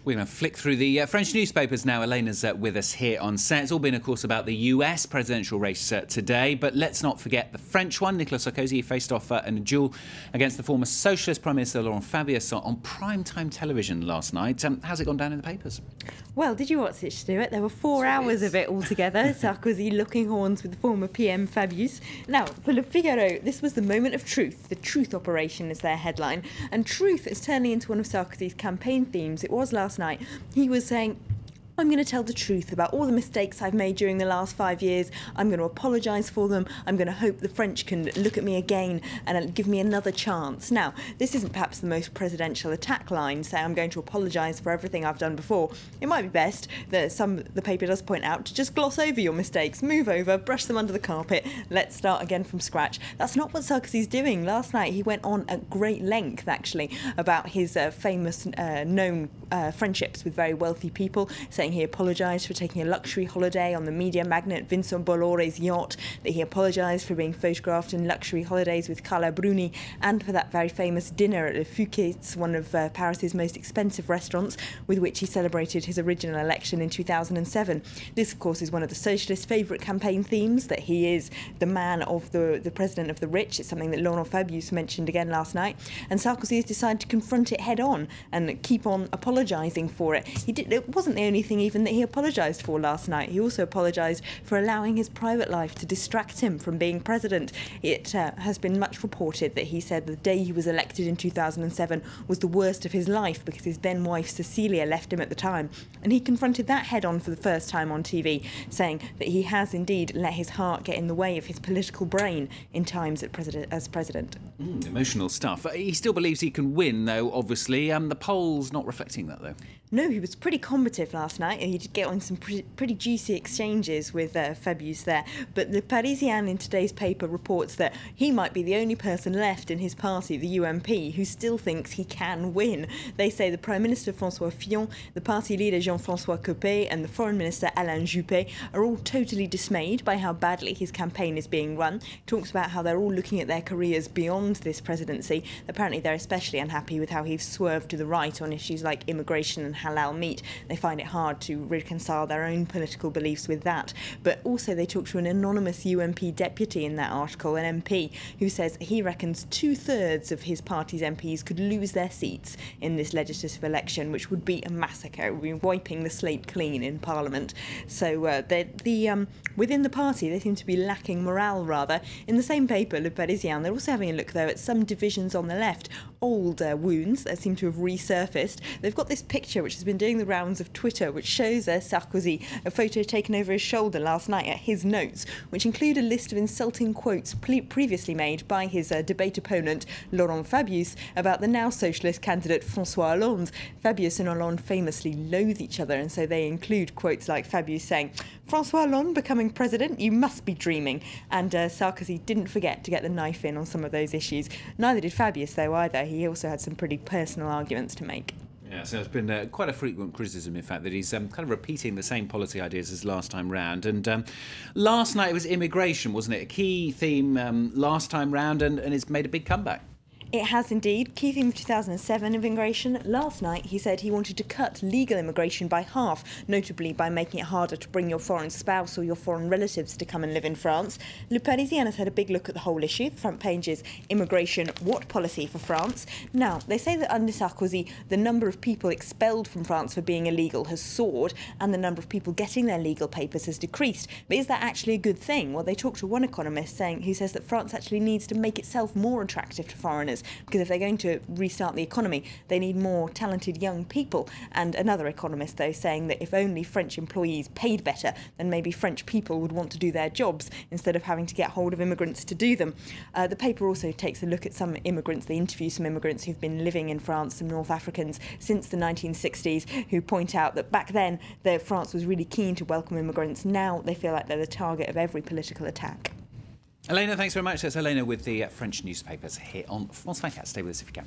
We're going to flick through the French newspapers now. Elena's with us here on set. It's all been, of course, about the US presidential race today. But let's not forget the French one. Nicolas Sarkozy faced off in a duel against the former socialist Prime Minister Laurent Fabius on primetime television last night. How's it gone down in the papers? Well, did you watch it, Stuart? There were 4 hours of it altogether. Sarkozy locking horns with the former PM Fabius. Now, for Le Figaro, this was the moment of truth. The Truth Operation is their headline. And truth is turning into one of Sarkozy's campaign themes. It was last night. He was saying, I'm going to tell the truth about all the mistakes I've made during the last 5 years. I'm going to apologise for them. I'm going to hope the French can look at me again and give me another chance. Now, this isn't perhaps the most presidential attack line, say I'm going to apologise for everything I've done before. It might be best that the paper does point out to just gloss over your mistakes, move over, brush them under the carpet, let's start again from scratch. That's not what Sarkozy's doing. Last night he went on at great length, actually, about his famous known friendships with very wealthy people, saying he apologised for taking a luxury holiday on the media magnate Vincent Bollore's yacht, that he apologised for being photographed in luxury holidays with Carla Bruni, and for that very famous dinner at Le Fouquet's, one of Paris's most expensive restaurants, with which he celebrated his original election in 2007. This, of course, is one of the socialists' favourite campaign themes, that he is the man of the president of the rich. It's something that Laurent Fabius mentioned again last night, and Sarkozy has decided to confront it head on and keep on apologising for it. It wasn't the only thing even that he apologised for last night. He also apologised for allowing his private life to distract him from being president. It has been much reported that he said the day he was elected in 2007 was the worst of his life because his then wife Cecilia left him at the time. And he confronted that head on for the first time on TV, saying that he has indeed let his heart get in the way of his political brain in times as president. Emotional stuff. He still believes he can win, though, obviously. The polls not reflecting that, though. No, he was pretty combative last night. He did get on some pretty juicy exchanges with Fabius there. But Le Parisien in today's paper reports that he might be the only person left in his party, the UMP, who still thinks he can win. They say the Prime Minister François Fillon, the party leader Jean-François Copé, and the Foreign Minister Alain Juppé are all totally dismayed by how badly his campaign is being run. Talks about how they're all looking at their careers beyond this presidency. Apparently they're especially unhappy with how he's swerved to the right on issues like immigration and halal meat. They find it hard to reconcile their own political beliefs with that. But also they talk to an anonymous UMP deputy in that article, an MP, who says he reckons 2/3 of his party's MPs could lose their seats in this legislative election, which would be a massacre. It would be wiping the slate clean in Parliament. So within the party they seem to be lacking morale, rather. In the same paper, Le Parisien, they're also having a look, though, at some divisions on the left, old wounds that seem to have resurfaced. They've got this picture which has been doing the rounds of Twitter, which shows Sarkozy, a photo taken over his shoulder last night at his notes, which include a list of insulting quotes previously made by his debate opponent Laurent Fabius about the now socialist candidate François Hollande. Fabius and Hollande famously loathe each other, and so they include quotes like Fabius saying, "François Hollande becoming president? You must be dreaming." And Sarkozy didn't forget to get the knife in on some of those issues. Neither did Fabius, though, either. He also had some pretty personal arguments to make. Yeah, so it's been quite a frequent criticism, in fact, that he's kind of repeating the same policy ideas as last time round. And last night it was immigration, wasn't it? A key theme last time round, and it's made a big comeback. It has indeed. Key theme of 2007 of immigration. Last night he said he wanted to cut legal immigration by half, notably by making it harder to bring your foreign spouse or your foreign relatives to come and live in France. Le Parisien has had a big look at the whole issue. The front page is Immigration, What Policy for France? Now, they say that under Sarkozy, the number of people expelled from France for being illegal has soared, and the number of people getting their legal papers has decreased. But is that actually a good thing? Well, they talked to one economist who says that France actually needs to make itself more attractive to foreigners, because if they're going to restart the economy, they need more talented young people. And another economist, though, saying that if only French employees paid better, then maybe French people would want to do their jobs instead of having to get hold of immigrants to do them. The paper also takes a look at some immigrants. They interview some immigrants who've been living in France, some North Africans, since the 1960s, who point out that back then France was really keen to welcome immigrants. Now they feel like they're the target of every political attack. Elena, thanks very much. That's Elena with the French newspapers here on France 24. Stay with us if you can.